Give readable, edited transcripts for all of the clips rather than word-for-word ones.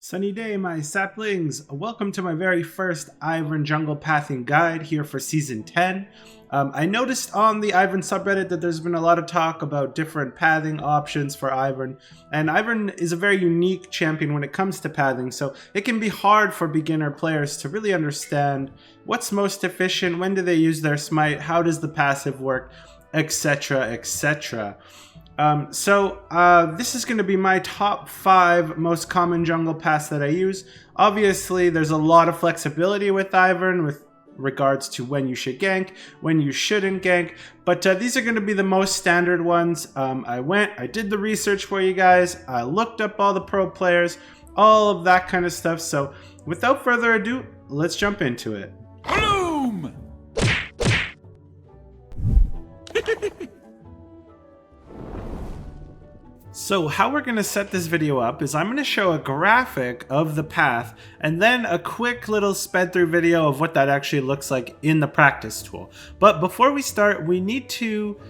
Sunny day, my saplings! Welcome to my very first Ivern Jungle Pathing guide here for Season 10. I noticed on the Ivern subreddit that there's been a lot of talk about different pathing options for Ivern, and Ivern is a very unique champion when it comes to pathing, so it can be hard for beginner players to really understand what's most efficient, when do they use their smite, how does the passive work, etc, etc. This is going to be my top 5 most common jungle paths that I use. Obviously, there's a lot of flexibility with Ivern with regards to when you should gank, when you shouldn't gank, but these are going to be the most standard ones. I did the research for you guys, I looked up all the pro players, all of that kind of stuff, so without further ado, let's jump into it. Bloom! So how we're going to set this video up is I'm going to show a graphic of the path and then a quick little sped through video of what that actually looks like in the practice tool. But before we start, we need to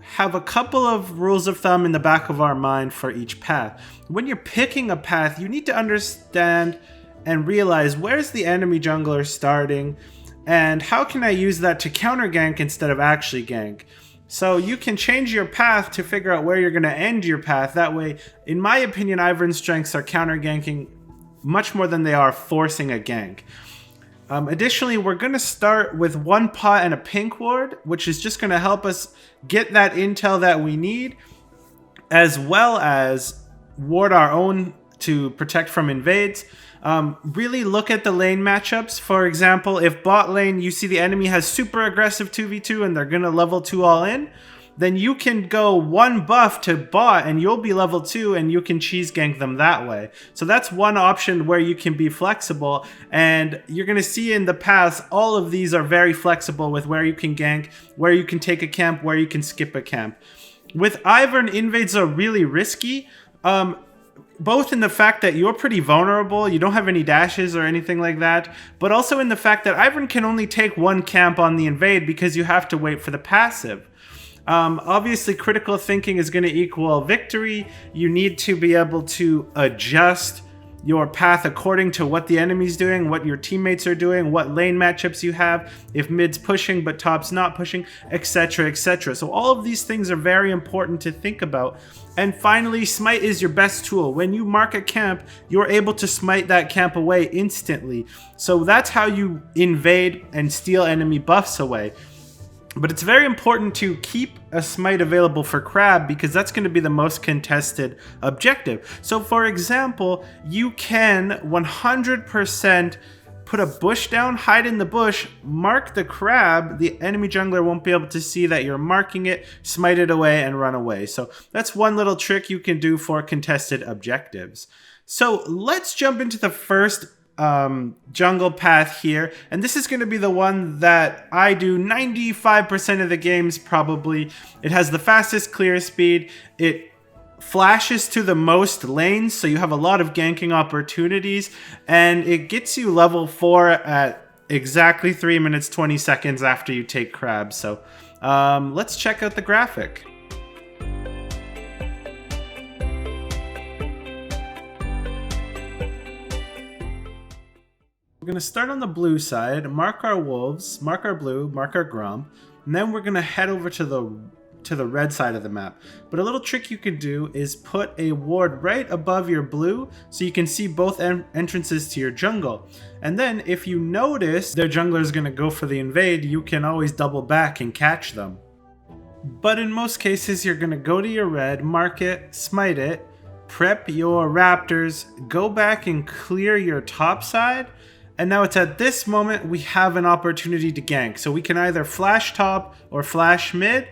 have a couple of rules of thumb in the back of our mind for each path. When you're picking a path, you need to understand and realize where's the enemy jungler starting and how can I use that to counter gank instead of actually gank. So you can change your path to figure out where you're going to end your path. That way, in my opinion, Ivern's strengths are counter ganking much more than they are forcing a gank. Additionally, we're going to start with one pot and a pink ward, which is just going to help us get that intel that we need, as well as ward our own to protect from invades. Really look at the lane matchups. For example, if bot lane you see the enemy has super aggressive 2v2 and they're gonna level 2 all in, then you can go one buff to bot and you'll be level 2 and you can cheese gank them that way. So that's one option where you can be flexible, and you're gonna see in the past all of these are very flexible with where you can gank, where you can take a camp, where you can skip a camp. With Ivern, invades are really risky. Both in the fact that you're pretty vulnerable, you don't have any dashes or anything like that, but also in the fact that Ivern can only take one camp on the invade because you have to wait for the passive. Obviously, critical thinking is going to equal victory. You need to be able to adjust your path according to what the enemy's doing, what your teammates are doing, what lane matchups you have, if mid's pushing but top's not pushing, etc, etc. So all of these things are very important to think about. And finally, smite is your best tool. When you mark a camp, you're able to smite that camp away instantly. So that's how you invade and steal enemy buffs away. But it's very important to keep a smite available for crab because that's going to be the most contested objective. So for example, you can 100% put a bush down, hide in the bush, mark the crab, the enemy jungler won't be able to see that you're marking it, smite it away and run away. So that's one little trick you can do for contested objectives. So let's jump into the first jungle path here, and this is going to be the one that I do 95% of the games probably. It has the fastest clear speed, it flashes to the most lanes, so you have a lot of ganking opportunities, and it gets you level 4 at exactly 3 minutes 20 seconds after you take crab. So let's check out the graphic. We're going to start on the blue side, mark our wolves, mark our blue, mark our grom, and then we're going to head over to the red side of the map. But a little trick you could do is put a ward right above your blue so you can see both entrances to your jungle. And then if you notice their jungler is going to go for the invade, you can always double back and catch them. But in most cases, you're going to go to your red, mark it, smite it, prep your raptors, go back and clear your top side. And now it's at this moment we have an opportunity to gank. So we can either flash top or flash mid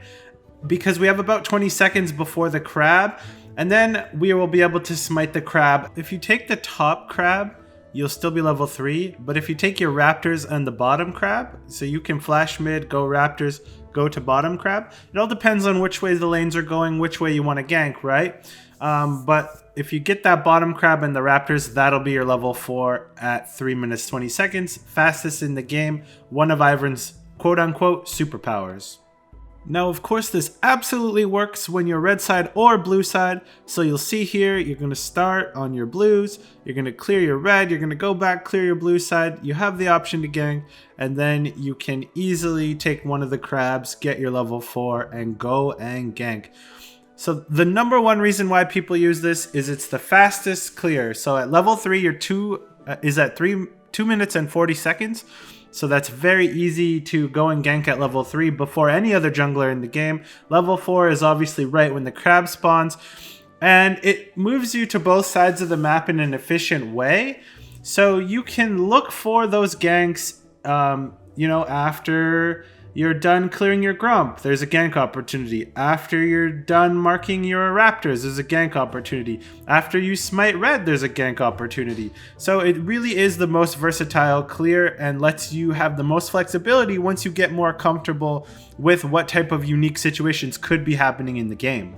because we have about 20 seconds before the crab. And then we will be able to smite the crab. If you take the top crab, you'll still be level 3. But if you take your raptors and the bottom crab, so you can flash mid, go raptors, go to bottom crab. It all depends on which way the lanes are going, which way you want to gank, right? But if you get that bottom crab and the raptors, that'll be your level 4 at 3 minutes 20 seconds. Fastest in the game. One of Ivern's quote-unquote superpowers. Now, of course, this absolutely works when you're red side or blue side. So you'll see here, you're going to start on your blues, you're going to clear your red, you're going to go back, clear your blue side. You have the option to gank, and then you can easily take one of the crabs, get your level 4, and go and gank. So the number one reason why people use this is it's the fastest clear. So at level 3, your 2 is at 2 minutes and 40 seconds. So that's very easy to go and gank at level 3 before any other jungler in the game. Level 4 is obviously right when the crab spawns. And it moves you to both sides of the map in an efficient way. So you can look for those ganks, after you're done clearing your Grump, there's a gank opportunity. After you're done marking your Raptors, there's a gank opportunity. After you smite red, there's a gank opportunity. So it really is the most versatile clear and lets you have the most flexibility once you get more comfortable with what type of unique situations could be happening in the game.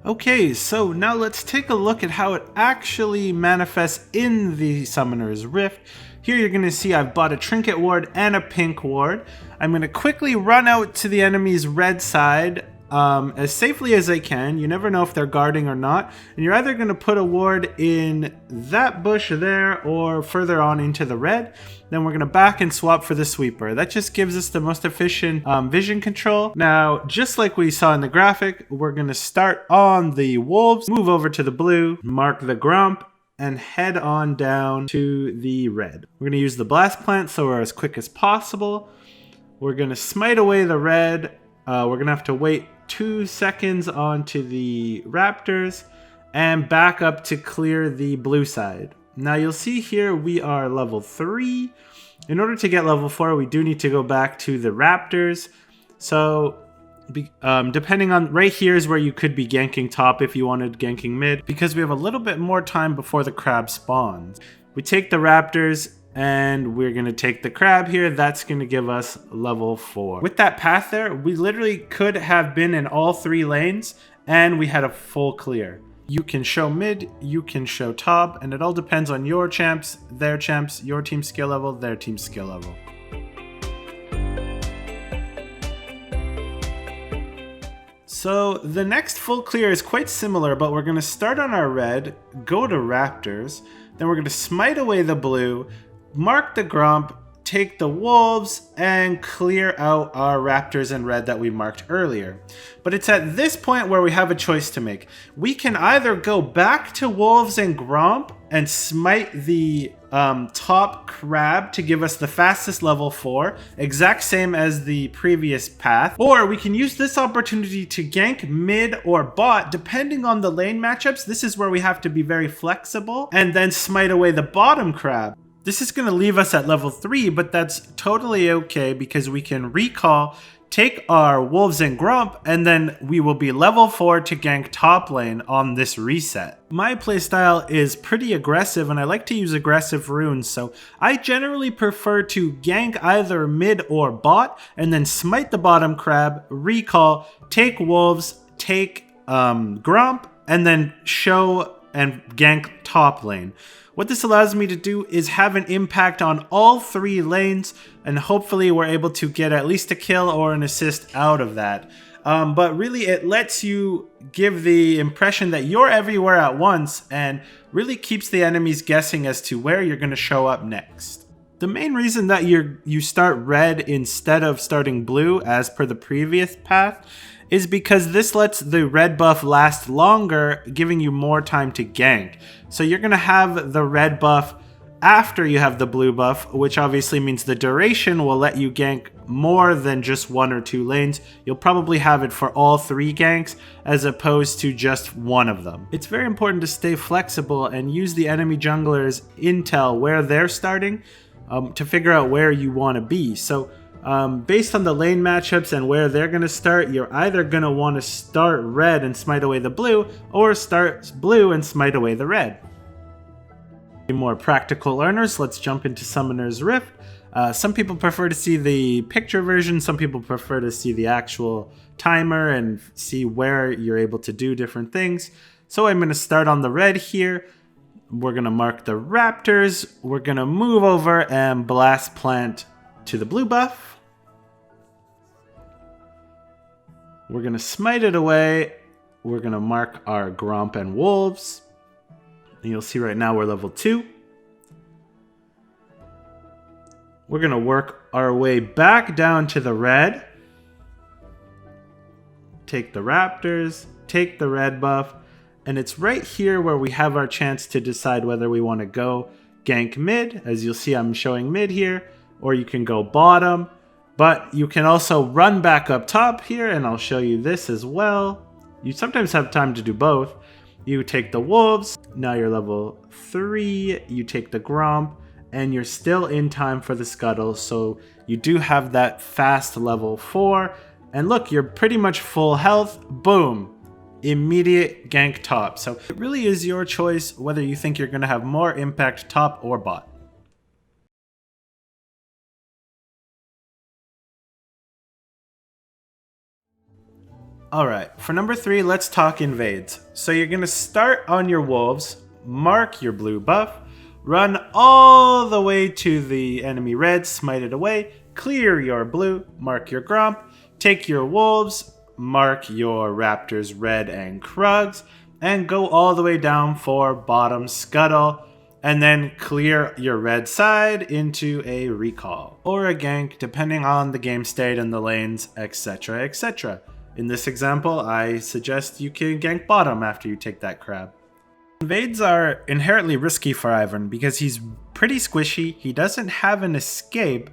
Okay, so now let's take a look at how it actually manifests in the Summoner's Rift. Here you're going to see I've bought a Trinket Ward and a Pink Ward. I'm going to quickly run out to the enemy's red side as safely as I can. You never know if they're guarding or not. And you're either going to put a ward in that bush there or further on into the red. Then we're going to back and swap for the sweeper. That just gives us the most efficient vision control. Now, just like we saw in the graphic, we're going to start on the wolves, move over to the blue, mark the Grump, and head on down to the red. We're going to use the blast plant so we're as quick as possible. We're going to smite away the red. We're going to have to wait 2 seconds onto the Raptors and back up to clear the blue side. Now you'll see here we are level 3. In order to get level 4, we do need to go back to the Raptors. So depending on, right here is where you could be ganking top if you wanted ganking mid, because we have a little bit more time before the crab spawns. We take the Raptors and we're going to take the crab here. That's going to give us level 4. With that path there, we literally could have been in all 3 lanes and we had a full clear. You can show mid, you can show top, and it all depends on your champs, their champs, your team skill level, their team skill level. So the next full clear is quite similar, but we're going to start on our red, go to Raptors, then we're going to smite away the blue, mark the Grump, take the wolves, and clear out our Raptors and red that we marked earlier. But it's at this point where we have a choice to make. We can either go back to wolves and Grump and smite the top crab to give us the fastest level 4, exact same as the previous path, or we can use this opportunity to gank mid or bot depending on the lane matchups. This is where we have to be very flexible, and then smite away the bottom crab. This is going to leave us at level 3, but that's totally okay because we can recall, take our wolves and Grump, and then we will be level 4 to gank top lane on this reset. My playstyle is pretty aggressive and I like to use aggressive runes, so I generally prefer to gank either mid or bot and then smite the bottom crab, recall, take wolves, take Grump, and then show and gank top lane. What this allows me to do is have an impact on all 3 lanes, and hopefully we're able to get at least a kill or an assist out of that. But really it lets you give the impression that you're everywhere at once and really keeps the enemies guessing as to where you're going to show up next. The main reason that you start red instead of starting blue as per the previous path is because this lets the red buff last longer, giving you more time to gank. So you're going to have the red buff after you have the blue buff, which obviously means the duration will let you gank more than just 1 or 2 lanes. You'll probably have it for all 3 ganks as opposed to just one of them. It's very important to stay flexible and use the enemy jungler's intel where they're starting to figure out where you want to be. So based on the lane matchups and where they're going to start, you're either going to want to start red and smite away the blue, or start blue and smite away the red. More practical learners, let's jump into Summoner's Rift. Some people prefer to see the picture version, some people prefer to see the actual timer and see where you're able to do different things. So I'm going to start on the red here. We're going to mark the Raptors. We're going to move over and blast plant to the blue buff. We're going to smite it away. We're going to mark our Gromp and Wolves. And you'll see right now we're level 2. We're going to work our way back down to the red. Take the Raptors, take the red buff, and it's right here where we have our chance to decide whether we want to go gank mid. As you'll see, I'm showing mid here, or you can go bottom, but you can also run back up top here, and I'll show you this as well. You sometimes have time to do both. You take the Wolves, now you're level 3, you take the Gromp, and you're still in time for the Scuttle, so you do have that fast level 4. And look, you're pretty much full health. Boom. Immediate gank top. So it really is your choice whether you think you're going to have more impact top or bot. Alright, for number 3, let's talk invades. So you're going to start on your Wolves, mark your blue buff, run all the way to the enemy red, smite it away, clear your blue, mark your Gromp, take your Wolves, mark your Raptors red and Krugs, and go all the way down for bottom Scuttle, and then clear your red side into a recall, or a gank depending on the game state and the lanes, etc, etc. In this example, I suggest you can gank bottom after you take that crab. Invades are inherently risky for Ivern because he's pretty squishy, he doesn't have an escape,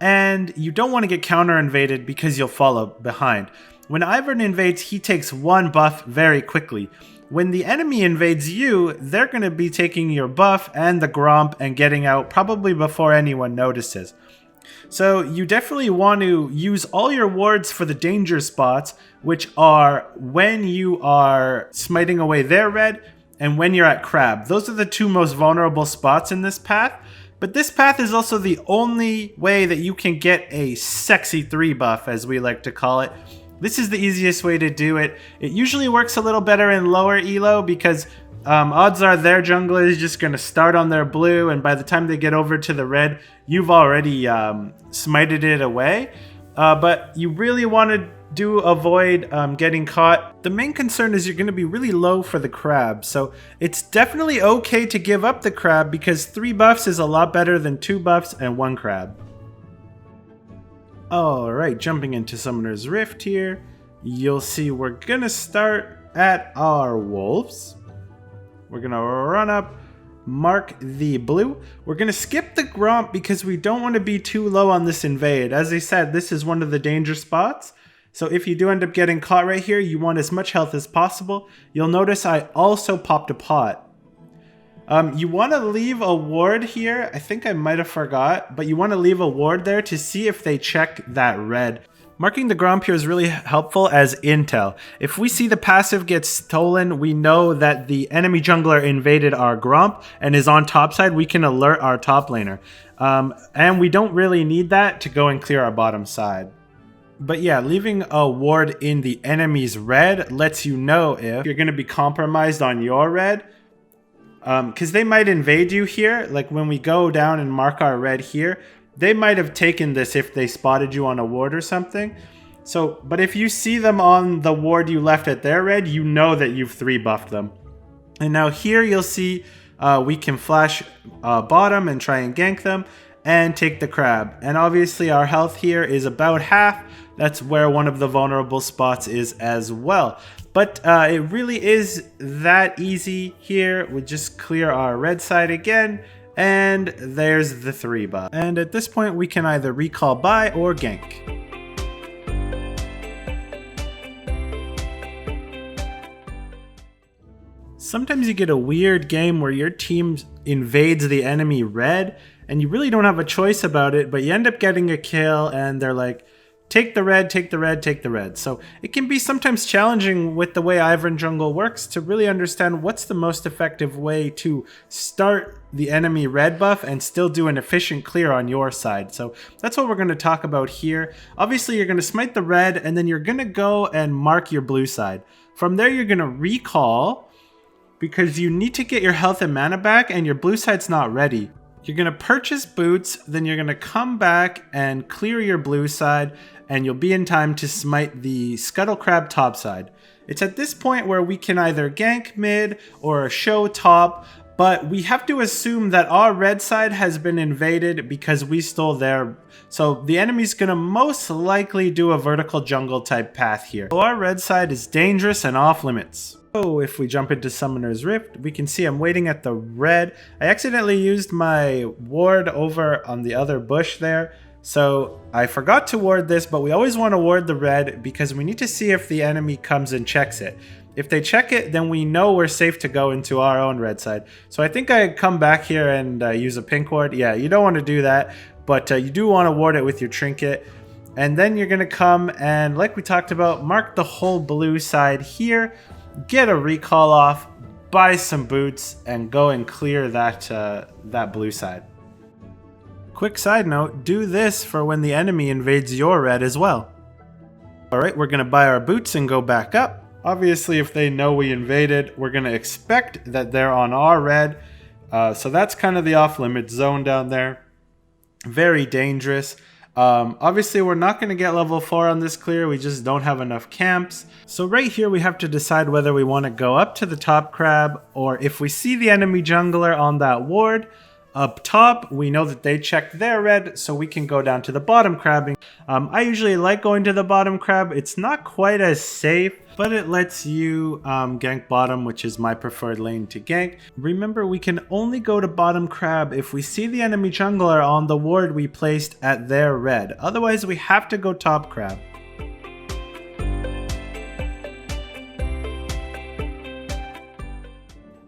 and you don't want to get counter invaded because you'll follow behind. When Ivern invades, he takes one buff very quickly. When the enemy invades you, they're going to be taking your buff and the Gromp and getting out probably before anyone notices. So you definitely want to use all your wards for the danger spots, which are when you are smiting away their red and when you're at crab. Those are the two most vulnerable spots in this path. But this path is also the only way that you can get a sexy 3 buff, as we like to call it. This is the easiest way to do it. It usually works a little better in lower elo because odds are their jungler is just going to start on their blue, and by the time they get over to the red, you've already smited it away. But you really want to avoid getting caught. The main concern is you're going to be really low for the crab, so it's definitely okay to give up the crab because 3 buffs is a lot better than 2 buffs and 1 crab. Alright, jumping into Summoner's Rift here, you'll see we're going to start at our Wolves. We're going to run up, mark the blue. We're going to skip the Gromp because we don't want to be too low on this invade. As I said, this is one of the danger spots. So if you do end up getting caught right here, you want as much health as possible. You'll notice I also popped a pot. You want to leave a ward here. I think I might have forgot, but you want to leave a ward there to see if they check that red. Marking the Gromp here is really helpful as intel. If we see the passive get stolen, we know that the enemy jungler invaded our Gromp and is on top side. We can alert our top laner. And we don't really need that to go and clear our bottom side. But yeah, leaving a ward in the enemy's red lets you know if you're going to be compromised on your red. Because they might invade you here. Like when we go down and mark our red here, they might have taken this if they spotted you on a ward or something. So, but if you see them on the ward you left at their red, you know that you've 3 buffed them. And now here you'll see we can flash bottom and try and gank them and take the crab. And obviously our health here is about half. That's where one of the vulnerable spots is as well. But it really is that easy here. We just clear our red side again. And there's the 3 buff. And at this point, we can either recall buy or gank. Sometimes you get a weird game where your team invades the enemy red, and you really don't have a choice about it, but you end up getting a kill, and they're like, take the red, take the red, take the red. So it can be sometimes challenging with the way Ivern Jungle works to really understand what's the most effective way to start the enemy red buff and still do an efficient clear on your side. So that's what we're going to talk about here. Obviously, you're going to smite the red, and then you're going to go and mark your blue side. From there, you're going to recall because you need to get your health and mana back, and your blue side's not ready. You're going to purchase boots, then you're going to come back and clear your blue side, and you'll be in time to smite the Scuttle Crab topside. It's at this point where we can either gank mid or show top, but we have to assume that our red side has been invaded because we stole their... So the enemy's gonna most likely do a vertical jungle type path here. So our red side is dangerous and off limits. So if we jump into Summoner's Rift, we can see I'm waiting at the red. I accidentally used my ward over on the other bush there. So I forgot to ward this, but we always want to ward the red because we need to see if the enemy comes and checks it. If they check it, then we know we're safe to go into our own red side. So I think I come back here and use a pink ward. Yeah, you don't want to do that, but you do want to ward it with your trinket. And then you're going to come and, like we talked about, mark the whole blue side here, get a recall off, buy some boots, and go and clear that blue side. Quick side note, do this for when the enemy invades your red as well. Alright, we're going to buy our boots and go back up. Obviously, if they know we invaded, we're going to expect that they're on our red. So that's kind of the off-limit zone down there. Very dangerous. Obviously, we're not going to get level 4 on this clear. We just don't have enough camps. So right here, we have to decide whether we want to go up to the top crab, or if we see the enemy jungler on that ward up top, we know that they checked their red, so we can go down to the bottom crabbing. I usually like going to the bottom crab. It's not quite as safe, but it lets you gank bottom, which is my preferred lane to gank. Remember, we can only go to bottom crab if we see the enemy jungler on the ward we placed at their red. Otherwise, we have to go top crab.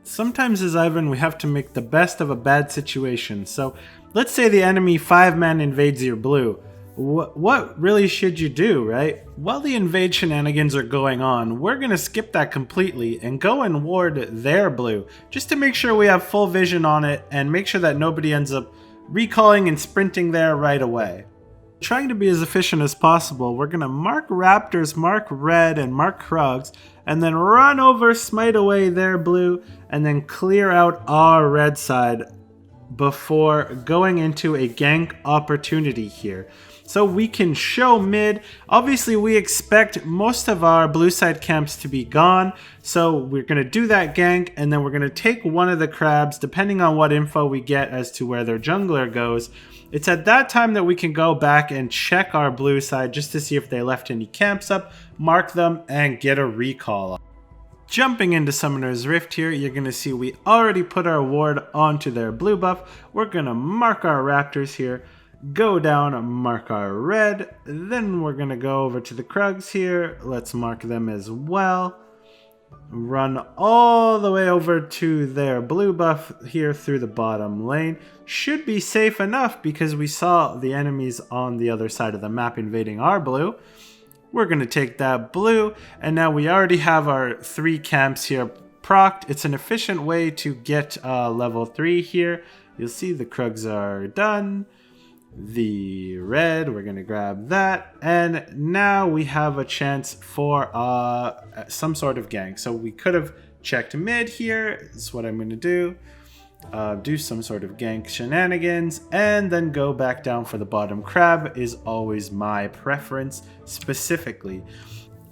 Sometimes as Ivern, we have to make the best of a bad situation. So let's say the enemy 5-man invades your blue. What really should you do, right? While the invade shenanigans are going on, we're going to skip that completely and go and ward their blue, just to make sure we have full vision on it and make sure that nobody ends up recalling and sprinting there right away. Trying to be as efficient as possible, we're going to mark raptors, mark red, and mark krugs, and then run over, smite away their blue, and then clear out our red side before going into a gank opportunity here. So we can show mid. Obviously, we expect most of our blue side camps to be gone. So we're going to do that gank, and then we're going to take one of the crabs, depending on what info we get as to where their jungler goes. It's at that time that we can go back and check our blue side just to see if they left any camps up, mark them, and get a recall. Jumping into Summoner's Rift here, you're going to see we already put our ward onto their blue buff. We're going to mark our raptors here, go down, mark our red, then we're going to go over to the krugs here. Let's mark them as well. Run all the way over to their blue buff here through the bottom lane. Should be safe enough because we saw the enemies on the other side of the map invading our blue. We're going to take that blue, and now we already have our 3 camps here procced. It's an efficient way to get level 3 here. You'll see the krugs are done. The red, we're going to grab that, and now we have a chance for some sort of gank. So we could have checked mid here. This is what I'm going to do. Do some sort of gank shenanigans, and then go back down for the bottom crab is always my preference specifically.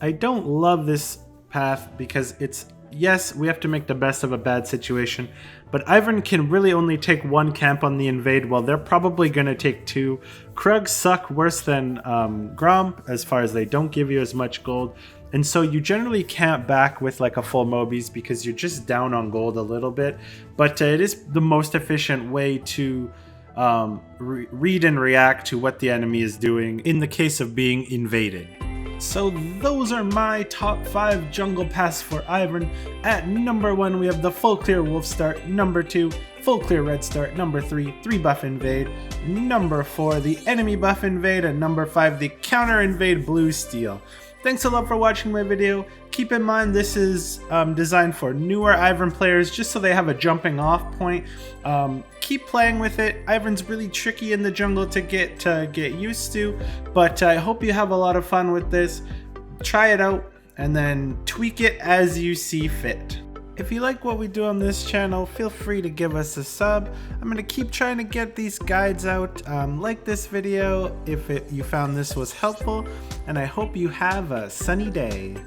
I don't love this path because it's, yes, we have to make the best of a bad situation, but Ivern can really only take 1 camp on the invade, while they're probably going to take 2. Krugs suck worse than Gromp as far as they don't give you as much gold, and so you generally can't back with like a full Mobies because you're just down on gold a little bit, but it is the most efficient way to read and react to what the enemy is doing in the case of being invaded. So those are my top 5 jungle paths for Ivern. At number 1, we have the full clear wolf start. Number 2, full clear red start. Number 3, 3 buff invade. Number 4, the enemy buff invade. And number 5, the counter invade blue steel. Thanks a lot for watching my video. Keep in mind this is designed for newer Ivern players just so they have a jumping off point. Keep playing with it. Ivern's really tricky in the jungle to get used to, but I hope you have a lot of fun with this. Try it out and then tweak it as you see fit. If you like what we do on this channel, feel free to give us a sub. I'm going to keep trying to get these guides out. Like this video if you found this was helpful, and I hope you have a sunny day.